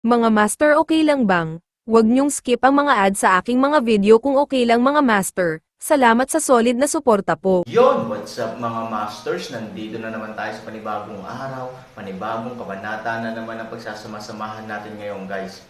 Mga master, okay lang bang? Huwag niyong skip ang mga ads sa aking mga video kung okay lang mga master. Salamat sa solid na suporta po. Yon, what's up mga masters? Nandito na naman tayo sa panibagong araw, panibagong kabanata na naman ang pagsasama-samahan natin ngayon guys.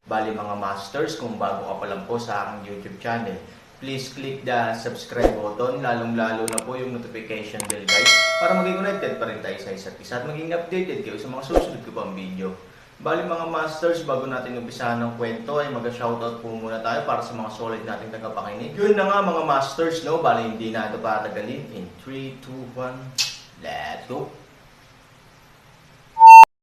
Bali mga masters, kung bago ka pa lang po sa aking YouTube channel, please click the subscribe button, lalong-lalo na po yung notification bell guys, para maging connected pa rin tayo sa isa't isa at maging updated kayo sa mga susunod ko pang video. Bali mga masters, bago natin umpisahan ng kwento ay mag-shoutout po muna tayo para sa mga solid nating tagapakinig. Yun na nga mga masters, no? Bali hindi na ito patagalin. In 3, 2, 1, let's go!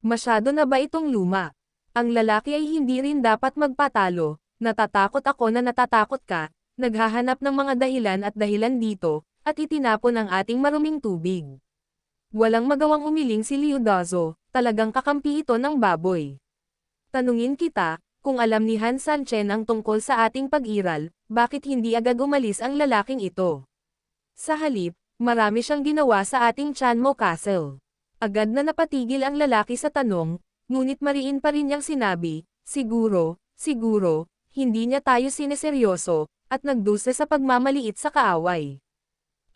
Masyado na ba itong luma? Ang lalaki ay hindi rin dapat magpatalo. Natatakot ako na natatakot ka, naghahanap ng mga dahilan at dahilan dito, at itinapon ang ating maruming tubig. Walang magawang umiling si Leodazo, talagang kakampi ito ng baboy. Tanungin kita, kung alam ni Han Sanchen ang tungkol sa ating pag-iral, bakit hindi agad umalis ang lalaking ito? Sa halip, marami siyang ginawa sa ating Chanmo Castle. Agad na napatigil ang lalaki sa tanong, ngunit mariin pa rin niyang sinabi, siguro, hindi niya tayo sineseryoso, at nagdusa sa pagmamaliit sa kaaway.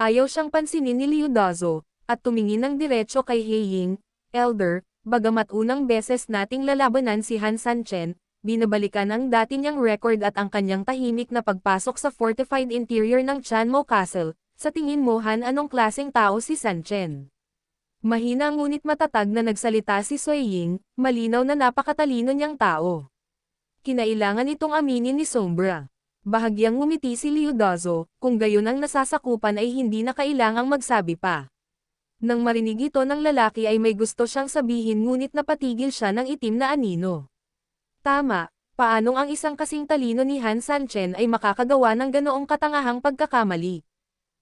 Ayaw siyang pansinin ni Leodazo, at tumingin ng diretso kay Heiying, Elder, bagamat unang beses nating lalabanan si Han Sanchen, binabalikan ang dati niyang record at ang kanyang tahimik na pagpasok sa fortified interior ng Chanmo Castle, sa tingin mo Han, anong klaseng tao si Sanchen? Mahina ngunit matatag na nagsalita si Suiying, malinaw na napakatalino niyang tao. Kinailangan itong aminin ni Sombra. Bahagyang ngumiti si Leodazo, kung gayon ang nasasakupan ay hindi na kailangang magsabi pa. Nang marinig ito ng lalaki ay may gusto siyang sabihin ngunit napatigil siya ng itim na anino. Tama, paanong ang isang kasing talino ni Han Sanchen ay makakagawa ng ganoong katangahang pagkakamali?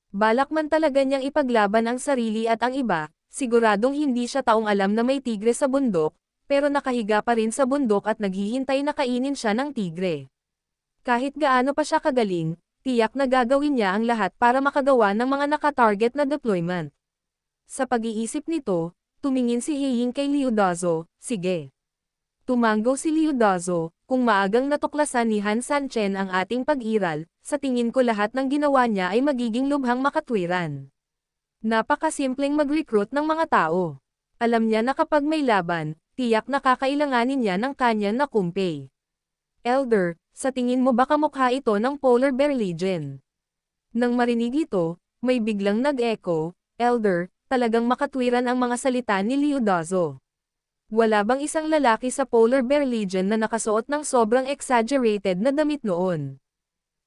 Balak man talaga niyang ipaglaban ang sarili at ang iba, siguradong hindi siya taong alam na may tigre sa bundok, pero nakahiga pa rin sa bundok at naghihintay na kainin siya ng tigre. Kahit gaano pa siya kagaling, tiyak na gagawin niya ang lahat para makagawa ng mga nakatarget na deployment. Sa pag-iisip nito, tumingin si Heiying kay Leodazo, sige. Tumanggo si Leodazo, kung maagang natuklasan ni Han Sanchen ang ating pag-iral, sa tingin ko lahat ng ginawa niya ay magiging lubhang makatwiran. Napakasimpleng mag-recruit ng mga tao. Alam niya na kapag may laban, tiyak na kakailanganin niya ng kanyang na kumpay. Elder, sa tingin mo ba kamukha ito ng Polar Bear Legion? Nang marinig ito, may biglang nag-echo, Elder, talagang makatwiran ang mga salita ni Leodazo. Wala bang isang lalaki sa Polar Bear Legion na nakasuot ng sobrang exaggerated na damit noon?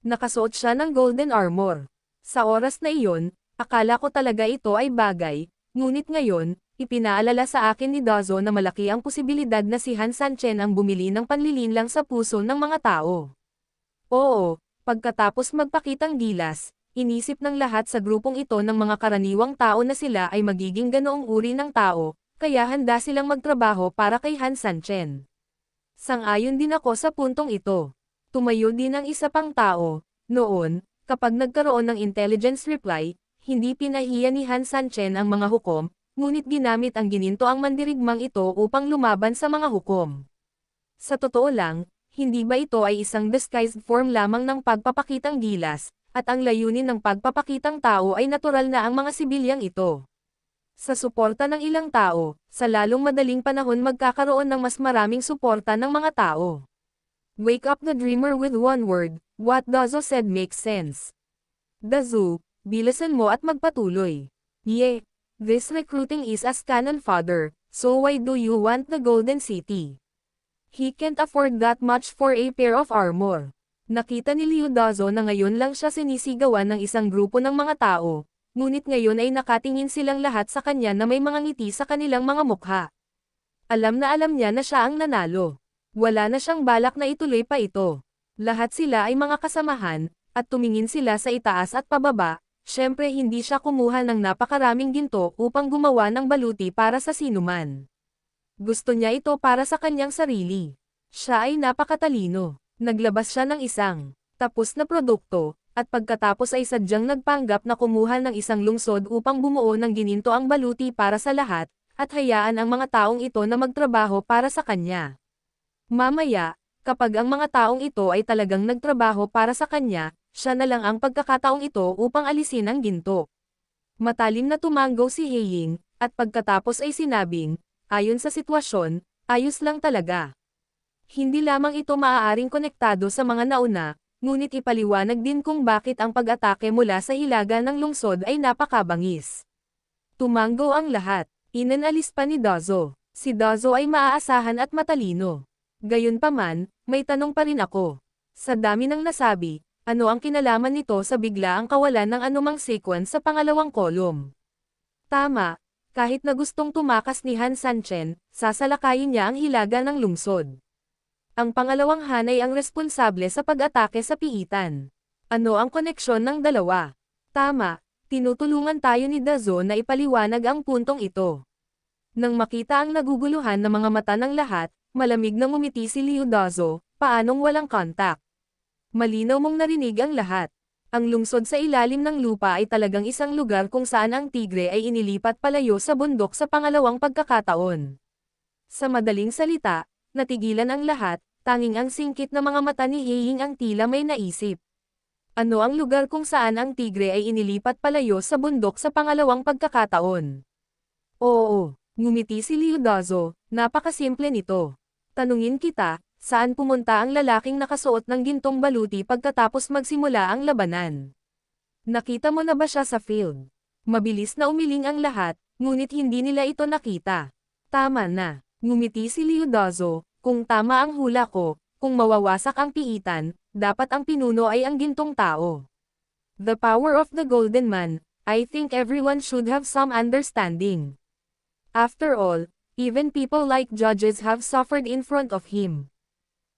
Nakasuot siya ng golden armor. Sa oras na iyon, akala ko talaga ito ay bagay, ngunit ngayon, ipinaalala sa akin ni Dazo na malaki ang posibilidad na si Han Sanchen ang bumili ng panlilinlang sa puso ng mga tao. Oo, pagkatapos magpakitang gilas, inisip ng lahat sa grupong ito ng mga karaniwang tao na sila ay magiging ganoong uri ng tao, kaya handa silang magtrabaho para kay Han Sanchen. Sang-ayon din ako sa puntong ito. Tumayo din ang isa pang tao. Noon, kapag nagkaroon ng intelligence reply, hindi pinahiya ni Han Sanchen ang mga hukom, ngunit ginamit ang gininto ang mandirigmang ito upang lumaban sa mga hukom. Sa totoo lang, hindi ba ito ay isang disguised form lamang ng pagpapakitang gilas, at ang layunin ng pagpapakitang tao ay natural na ang mga sibilyang ito. Sa suporta ng ilang tao, sa lalong madaling panahon magkakaroon ng mas maraming suporta ng mga tao. Wake up the dreamer with one word, what Dazo said makes sense. Dazo, bilisan mo at magpatuloy. Yeah, this recruiting is as cannon fodder, so why do you want the Golden City? He can't afford that much for a pair of armor. Nakita ni Leodazo na ngayon lang siya sinisigawan ng isang grupo ng mga tao, ngunit ngayon ay nakatingin silang lahat sa kanya na may mga ngiti sa kanilang mga mukha. Alam niya na siya ang nanalo. Wala na siyang balak na ituloy pa ito. Lahat sila ay mga kasamahan, at tumingin sila sa itaas at pababa, syempre hindi siya kumuha ng napakaraming ginto upang gumawa ng baluti para sa sinuman. Gusto niya ito para sa kanyang sarili. Siya ay napakatalino. Naglabas siya ng isang tapos na produkto, at pagkatapos ay sadyang nagpanggap na kumuha ng isang lungsod upang bumuo ng gininto ang baluti para sa lahat, at hayaan ang mga taong ito na magtrabaho para sa kanya. Mamaya, kapag ang mga taong ito ay talagang nagtrabaho para sa kanya, siya na lang ang pagkakataong ito upang alisin ang ginto. Matalim na tumanggo si Heying, at pagkatapos ay sinabing, ayon sa sitwasyon, ayos lang talaga. Hindi lamang ito maaaring konektado sa mga nauna, ngunit ipaliwanag din kung bakit ang pag-atake mula sa hilaga ng lungsod ay napakabangis. Tumanggo ang lahat. Inanalis pa ni Dazo. Si Dazo ay maaasahan at matalino. Gayunpaman, may tanong pa rin ako. Sa dami ng nasabi, ano ang kinalaman nito sa biglaang kawalan ng anumang sequence sa pangalawang kolum? Tama, kahit na gustong tumakas ni Han Sanchen, sasalakayin niya ang hilaga ng lungsod. Ang pangalawang Han ay ang responsable sa pag-atake sa piitan. Ano ang koneksyon ng dalawa? Tama, tinutulungan tayo ni Dazo na ipaliwanag ang puntong ito. Nang makita ang naguguluhan ng mga mata ng lahat, malamig na ngumiti si Liu Dazo, paanong walang kontak? Malinaw mong narinig ang lahat. Ang lungsod sa ilalim ng lupa ay talagang isang lugar kung saan ang tigre ay inilipat palayo sa bundok sa pangalawang pagkakataon. Sa madaling salita, natigilan ang lahat, tanging ang singkit na mga mata ni Heying ang tila may naisip. Ano ang lugar kung saan ang tigre ay inilipat palayo sa bundok sa pangalawang pagkakataon? Oo, ngumiti si Liu Dazo, napakasimple nito. Tanungin kita, saan pumunta ang lalaking nakasuot ng gintong baluti pagkatapos magsimula ang labanan? Nakita mo na ba siya sa field? Mabilis na umiling ang lahat, ngunit hindi nila ito nakita. Tama na, ngumiti si Liu Dazo, kung tama ang hula ko, kung mawawasak ang piitan, dapat ang pinuno ay ang gintong tao. The power of the Golden Man, I think everyone should have some understanding. After all, even people like judges have suffered in front of him.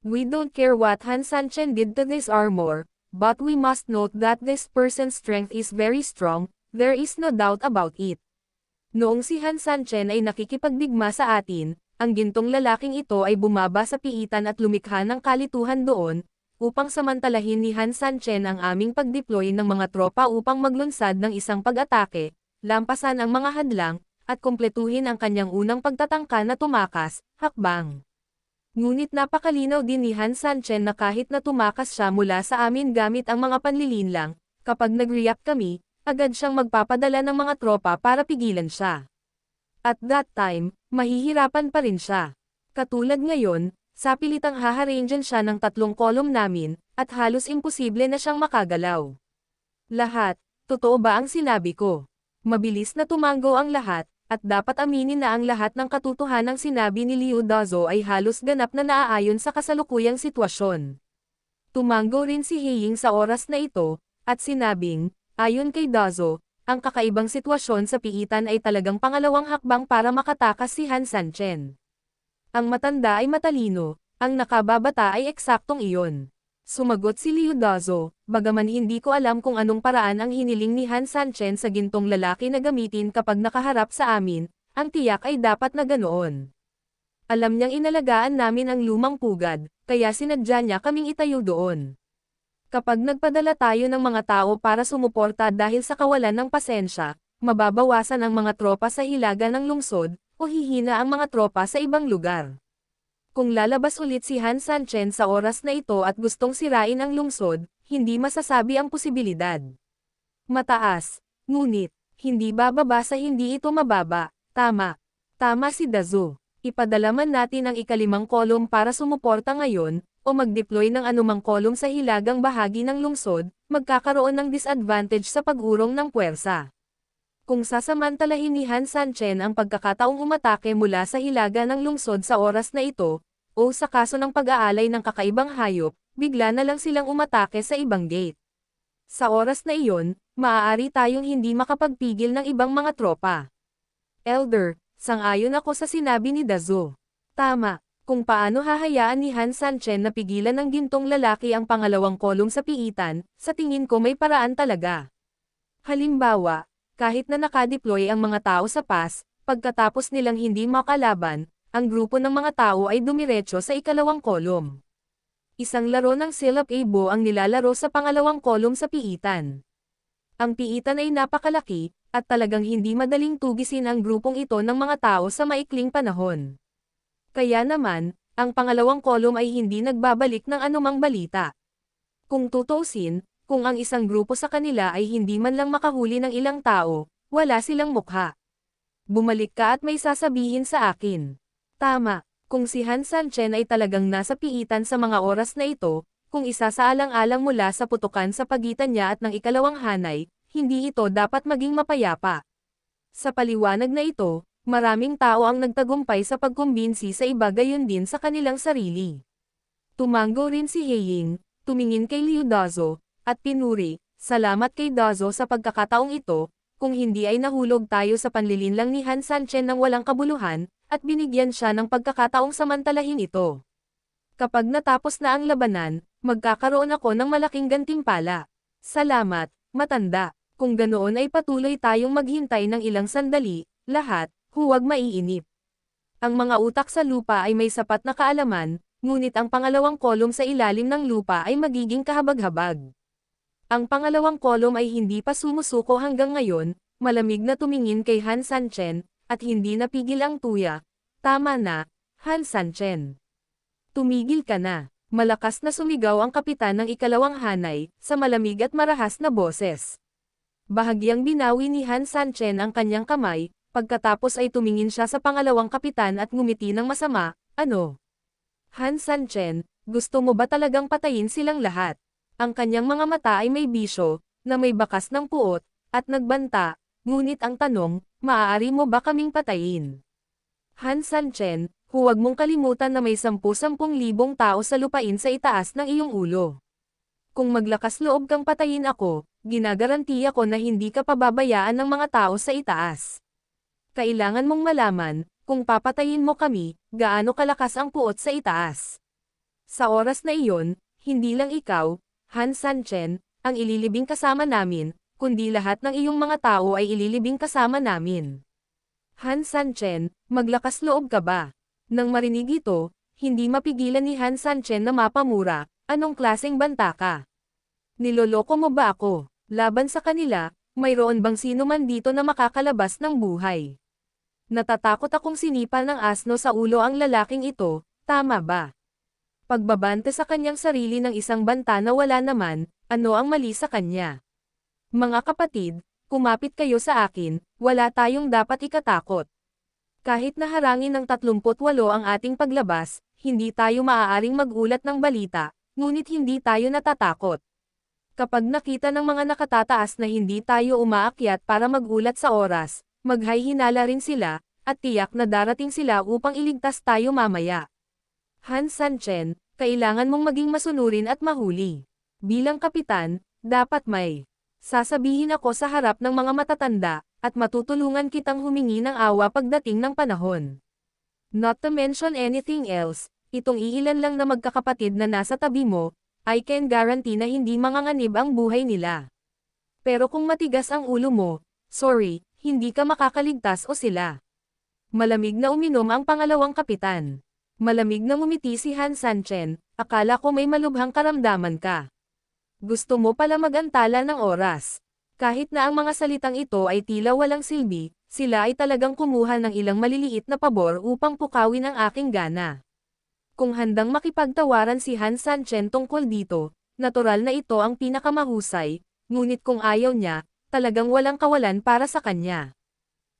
We don't care what Han Sanchen did to this armor, but we must note that this person's strength is very strong, there is no doubt about it. Noong si Han Sanchen ay nakikipagdigma sa atin, ang gintong lalaking ito ay bumaba sa piitan at lumikha ng kalituhan doon, upang samantalahin ni Han Sanchen ang aming pagdeploy ng mga tropa upang maglunsad ng isang pag-atake, lampasan ang mga hadlang, at kumpletuhin ang kanyang unang pagtatangka na tumakas, hakbang. Ngunit napakalinaw din ni Han Sanchen na kahit na tumakas siya mula sa amin gamit ang mga panlilinlang, kapag nag-react kami, agad siyang magpapadala ng mga tropa para pigilan siya. At that time, mahihirapan pa rin siya. Katulad ngayon, sa pilitang haharangan siya ng 3 kolum namin, at halos imposible na siyang makagalaw. Lahat, totoo ba ang sinabi ko? Mabilis na tumanggo ang lahat, at dapat aminin na ang lahat ng katotohanang sinabi ni Liu Dazo ay halos ganap na naaayon sa kasalukuyang sitwasyon. Tumanggo rin si Heying sa oras na ito, at sinabing, ayon kay Dazo, ang kakaibang sitwasyon sa piitan ay talagang pangalawang hakbang para makatakas si Han Sanchen. Ang matanda ay matalino, ang nakababata ay eksaktong iyon. Sumagot si Liu Dazo, bagaman hindi ko alam kung anong paraan ang hiniling ni Han Sanchen sa gintong lalaki na gamitin kapag nakaharap sa amin, ang tiyak ay dapat na ganoon. Alam niyang inalagaan namin ang lumang pugad, kaya sinadya niya kaming itayo doon. Kapag nagpadala tayo ng mga tao para sumuporta dahil sa kawalan ng pasensya, mababawasan ang mga tropa sa hilaga ng lungsod, o hihina ang mga tropa sa ibang lugar. Kung lalabas ulit si Han Sanchen sa oras na ito at gustong sirain ang lungsod, hindi masasabi ang posibilidad. Mataas, ngunit, hindi bababa sa hindi ito mababa, tama. Tama si Dazo. Ipadala man natin ang ikalimang kolum para sumuporta ngayon, o mag-deploy ng anumang kolum sa hilagang bahagi ng lungsod, magkakaroon ng disadvantage sa pag-urong ng puwersa. Kung sasamantalahin ni Han Sanchen ang pagkakataong umatake mula sa hilaga ng lungsod sa oras na ito, o sa kaso ng pag-aalay ng kakaibang hayop, bigla na lang silang umatake sa ibang gate. Sa oras na iyon, maaari tayong hindi makapagpigil ng ibang mga tropa. Elder, sang-ayon ako sa sinabi ni Dazo. Tama. Kung paano hahayaan ni Han Sanchen na pigilan ng gintong lalaki ang pangalawang kolum sa piitan, sa tingin ko may paraan talaga. Halimbawa, kahit na nakadeploy ang mga tao sa pass, pagkatapos nilang hindi makalaban, ang grupo ng mga tao ay dumiretso sa ikalawang kolum. Isang laro ng Silap Abo ang nilalaro sa pangalawang kolum sa piitan. Ang piitan ay napakalaki, at talagang hindi madaling tugisin ang grupong ito ng mga tao sa maikling panahon. Kaya naman, ang pangalawang kolum ay hindi nagbabalik ng anumang balita. Kung tutuusin, kung ang isang grupo sa kanila ay hindi man lang makahuli ng ilang tao, wala silang mukha. Bumalik ka at may sasabihin sa akin. Tama, kung si Han Sanchen ay talagang nasa piitan sa mga oras na ito, kung isa sa alang-alang mula sa putukan sa pagitan niya at ng ikalawang hanay, hindi ito dapat maging mapayapa. Sa paliwanag na ito, maraming tao ang nagtagumpay sa pagkumbinsi sa iba gayon din sa kanilang sarili. Tumango rin si Heying, tumingin kay Liu Dazo, at pinuri, salamat kay Dazo sa pagkakataong ito, kung hindi ay nahulog tayo sa panlilinlang ni Han Sanchen ng walang kabuluhan, at binigyan siya ng pagkakataong samantalahin ito. Kapag natapos na ang labanan, magkakaroon ako ng malaking gantimpala. Salamat, matanda. Kung ganoon ay patuloy tayong maghintay ng ilang sandali, lahat, huwag maiinip. Ang mga utak sa lupa ay may sapat na kaalaman, ngunit ang pangalawang kolum sa ilalim ng lupa ay magiging kahabag-habag. Ang pangalawang kolum ay hindi pa sumusuko hanggang ngayon, malamig na tumingin kay Han Sanchen, at hindi napigil ang tuya. Tama na, Han Sanchen. Tumigil ka na. Malakas na sumigaw ang kapitan ng ikalawang hanay, sa malamig at marahas na boses. Bahagyang binawi ni Han Sanchen ang kanyang kamay, pagkatapos ay tumingin siya sa pangalawang kapitan at ngumiti ng masama, ano? Han Sanchen, gusto mo ba talagang patayin silang lahat? Ang kanyang mga mata ay may bisyo, na may bakas ng puot, at nagbanta, ngunit ang tanong, maaari mo ba kaming patayin? Han Sanchen, huwag mong kalimutan na may 10,000 tao sa lupain sa itaas ng iyong ulo. Kung maglakas loob kang patayin ako, ginagarantiya ko na hindi ka pababayaan ng mga tao sa itaas. Kailangan mong malaman, kung papatayin mo kami, gaano kalakas ang puot sa itaas. Sa oras na iyon, hindi lang ikaw, Han Sanchen, ang ililibing kasama namin, kundi lahat ng iyong mga tao ay ililibing kasama namin. Han Sanchen, maglakas loob ka ba? Nang marinig ito, hindi mapigilan ni Han Sanchen na mapamura, anong klaseng banta ka? Niloloko mo ba ako? Laban sa kanila, mayroon bang sino man dito na makakalabas ng buhay? Natatakot akong sinipa ng asno sa ulo ang lalaking ito, tama ba? Pagbabante sa kanyang sarili ng isang banta na wala naman, ano ang mali sa kanya? Mga kapatid, kumapit kayo sa akin, wala tayong dapat ikatakot. Kahit na harangin ng 38 ang ating paglabas, hindi tayo maaaring magulat ng balita, ngunit hindi tayo natatakot. Kapag nakita ng mga nakatataas na hindi tayo umaakyat para magulat sa oras, maghay-hinala rin sila, at tiyak na darating sila upang iligtas tayo mamaya. Han Sanchen, kailangan mong maging masunurin at mahuli. Bilang kapitan, dapat may sasabihin ako sa harap ng mga matatanda, at matutulungan kitang humingi ng awa pagdating ng panahon. Not to mention anything else, itong iilan lang na magkakapatid na nasa tabi mo, I can guarantee na hindi manganganib ang buhay nila. Pero kung matigas ang ulo mo, sorry, hindi ka makakaligtas o sila. Malamig na uminom ang pangalawang kapitan. Malamig na ngumiti si Han Sanchen, akala ko may malubhang karamdaman ka. Gusto mo pala magantala ng oras. Kahit na ang mga salitang ito ay tila walang silbi, sila ay talagang kumuha ng ilang maliliit na pabor upang pukawin ang aking gana. Kung handang makipagtawaran si Han Sanchen tungkol dito, natural na ito ang pinakamahusay, ngunit kung ayaw niya, talagang walang kawalan para sa kanya.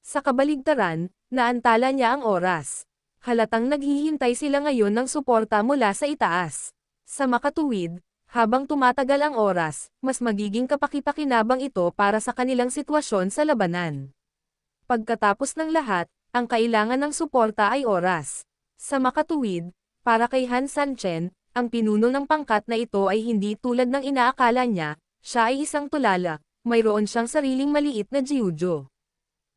Sa kabaligtaran, naantala niya ang oras. Halatang naghihintay sila ngayon ng suporta mula sa itaas. Sa makatuwid, habang tumatagal ang oras, mas magiging kapaki-pakinabang ito para sa kanilang sitwasyon sa labanan. Pagkatapos ng lahat, ang kailangan ng suporta ay oras. Sa makatuwid, para kay Han Sanchen, ang pinuno ng pangkat na ito ay hindi tulad ng inaakala niya, siya ay isang tulala, mayroon siyang sariling maliit na jiujo.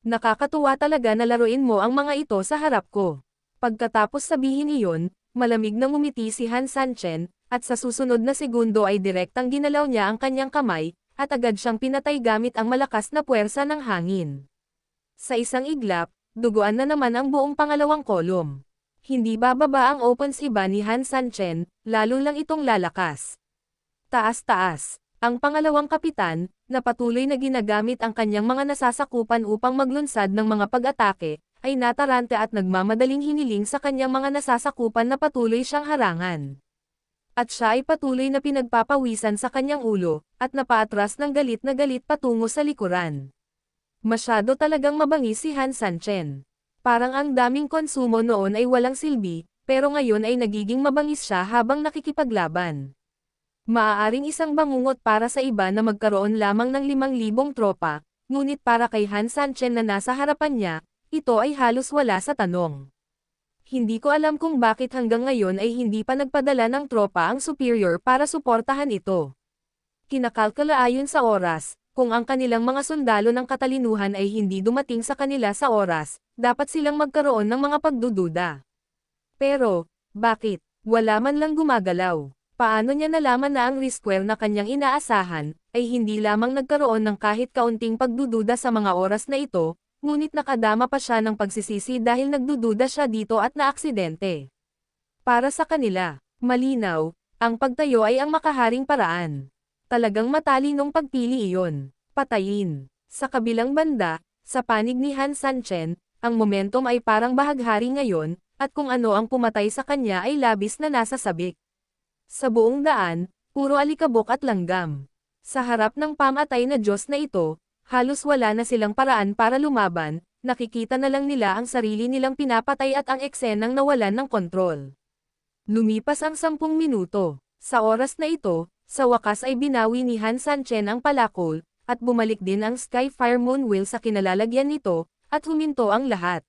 Nakakatuwa talaga na laruin mo ang mga ito sa harap ko. Pagkatapos sabihin iyon, malamig na ngumiti si Han Sanchen, at sa susunod na segundo ay direktang ginalaw niya ang kanyang kamay, at agad siyang pinatay gamit ang malakas na puwersa ng hangin. Sa isang iglap, duguan na naman ang buong pangalawang kolum. Hindi bababa ang offense iba ni Han Sanchen, lalo lang itong lalakas. Taas-taas. Ang pangalawang kapitan, na patuloy na ginagamit ang kanyang mga nasasakupan upang maglunsad ng mga pag-atake, ay natarante at nagmamadaling hiniling sa kanyang mga nasasakupan na patuloy siyang harangan. At siya ay patuloy na pinagpapawisan sa kanyang ulo, at napaatras ng galit na galit patungo sa likuran. Masyado talagang mabangis si Han Sanchen. Parang ang daming konsumo noon ay walang silbi, pero ngayon ay nagiging mabangis siya habang nakikipaglaban. Maaaring isang bangungot para sa iba na magkaroon lamang ng 5,000 tropa, ngunit para kay Han Sanchen na nasa harapan niya, ito ay halos wala sa tanong. Hindi ko alam kung bakit hanggang ngayon ay hindi pa nagpadala ng tropa ang superior para suportahan ito. Kinakalkula ayon sa oras, kung ang kanilang mga sundalo ng katalinuhan ay hindi dumating sa kanila sa oras, dapat silang magkaroon ng mga pagdududa. Pero, bakit? Wala man lang gumagalaw. Paano niya nalaman na ang riskware na kanyang inaasahan, ay hindi lamang nagkaroon ng kahit kaunting pagdududa sa mga oras na ito, ngunit nakadama pa siya ng pagsisisi dahil nagdududa siya dito at naaksidente. Para sa kanila, malinaw, ang pagtayo ay ang makaharing paraan. Talagang matalinong pagpili iyon. Patayin. Sa kabilang banda, sa panig ni Han Sanchen, ang momentum ay parang bahaghari ngayon, at kung ano ang pumatay sa kanya ay labis na nasa sabik. Sa buong daan, puro alikabok at langgam. Sa harap ng pamatay na Diyos na ito, halos wala na silang paraan para lumaban, nakikita na lang nila ang sarili nilang pinapatay at ang eksenang nawalan ng kontrol. Lumipas ang 10 minuto. Sa oras na ito, sa wakas ay binawi ni Han Sanchen ang palakol, at bumalik din ang Skyfire Moonwheel sa kinalalagyan nito, at huminto ang lahat.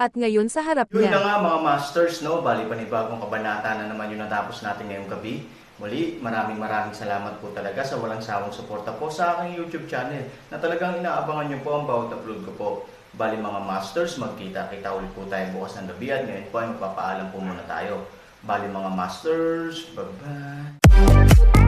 At ngayon sa harap Yun na niya. nga mga masters, no? Bali panibagong kabanata na naman yung natapos natin ngayong gabi. Muli, maraming salamat po talaga sa walang sawang suporta po sa aking YouTube channel na talagang inaabangan nyo po ang bawat upload ko po. Bali mga masters, magkita-kita ulit po tayo bukas ng gabi at ngayon po ay magpapaalam po muna tayo. Bali mga masters, bye-bye!